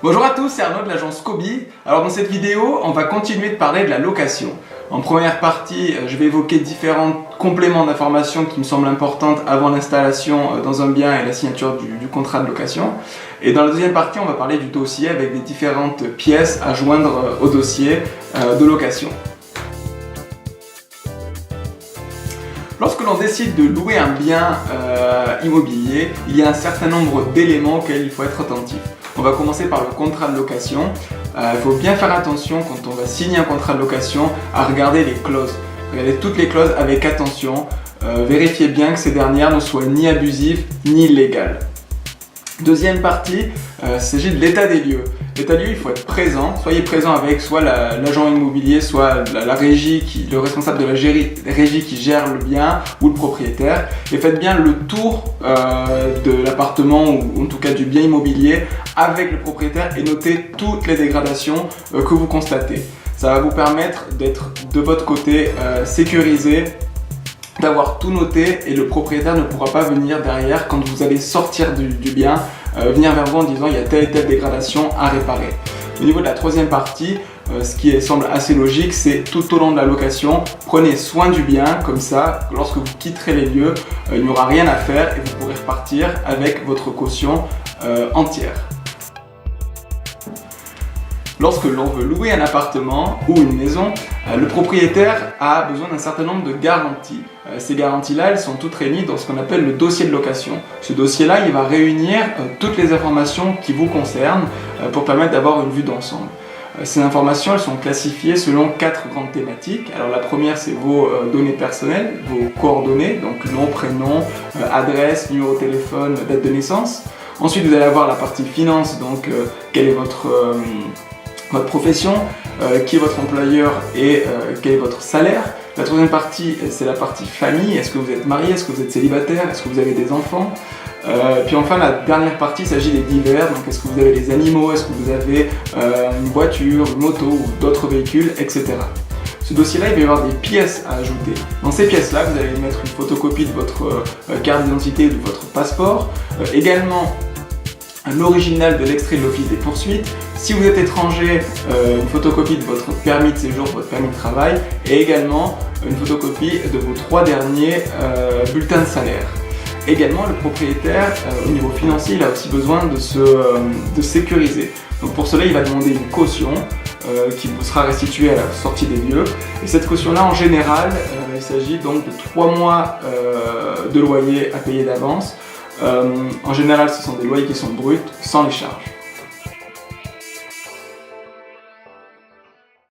Bonjour à tous, c'est Arnaud de l'agence Coby. Alors dans cette vidéo, on va continuer de parler de la location. En première partie, je vais évoquer différents compléments d'informations qui me semblent importantes avant l'installation dans un bien et la signature du contrat de location. Et dans la deuxième partie, on va parler du dossier avec les différentes pièces à joindre au dossier de location. Lorsque l'on décide de louer un bien immobilier, il y a un certain nombre d'éléments auxquels il faut être attentif. On va commencer par le contrat de location. Il faut bien faire attention quand on va signer un contrat de location à regarder les clauses. Regardez toutes les clauses avec attention. Vérifiez bien que ces dernières ne soient ni abusives ni illégales. Deuxième partie, il s'agit de l'état des lieux. L'état des lieux, il faut être présent. Soyez présent avec soit l'agent immobilier, soit la régie, le responsable de la régie qui gère le bien ou le propriétaire. Et faites bien le tour de l'appartement ou en tout cas du bien immobilier avec le propriétaire et notez toutes les dégradations que vous constatez. Ça va vous permettre d'être de votre côté sécurisé, d'avoir tout noté et le propriétaire ne pourra pas venir derrière quand vous allez sortir du bien, venir vers vous en disant il y a telle et telle dégradation à réparer. Au niveau de la troisième partie, ce qui semble assez logique, c'est tout au long de la location, prenez soin du bien, comme ça, lorsque vous quitterez les lieux, il n'y aura rien à faire et vous pourrez repartir avec votre caution entière. Lorsque l'on veut louer un appartement ou une maison, le propriétaire a besoin d'un certain nombre de garanties. Ces garanties-là, elles sont toutes réunies dans ce qu'on appelle le dossier de location. Ce dossier-là, il va réunir toutes les informations qui vous concernent pour permettre d'avoir une vue d'ensemble. Ces informations, elles sont classifiées selon 4 grandes thématiques. Alors la première, c'est vos données personnelles, vos coordonnées, donc nom, prénom, adresse, numéro de téléphone, date de naissance. Ensuite, vous allez avoir la partie finance, donc quelle est votre profession, qui est votre employeur et quel est votre salaire. La troisième partie, c'est la partie famille. Est-ce que vous êtes marié? Est-ce que vous êtes célibataire? Est-ce que vous avez des enfants? Puis enfin, la dernière partie, il s'agit des divers. Donc, est-ce que vous avez des animaux? Est-ce que vous avez une voiture, une moto ou d'autres véhicules, etc. Ce dossier-là, il va y avoir des pièces à ajouter. Dans ces pièces-là, vous allez mettre une photocopie de votre carte d'identité ou de votre passeport. Également, un original de l'extrait de l'office des poursuites. Si vous êtes étranger, une photocopie de votre permis de séjour, votre permis de travail et également une photocopie de vos 3 derniers bulletins de salaire. Également, le propriétaire, au niveau financier, il a aussi besoin de sécuriser. Donc pour cela, il va demander une caution qui vous sera restituée à la sortie des lieux. Et cette caution-là, en général, il s'agit donc de 3 mois de loyer à payer d'avance. En général, ce sont des loyers qui sont bruts, sans les charges.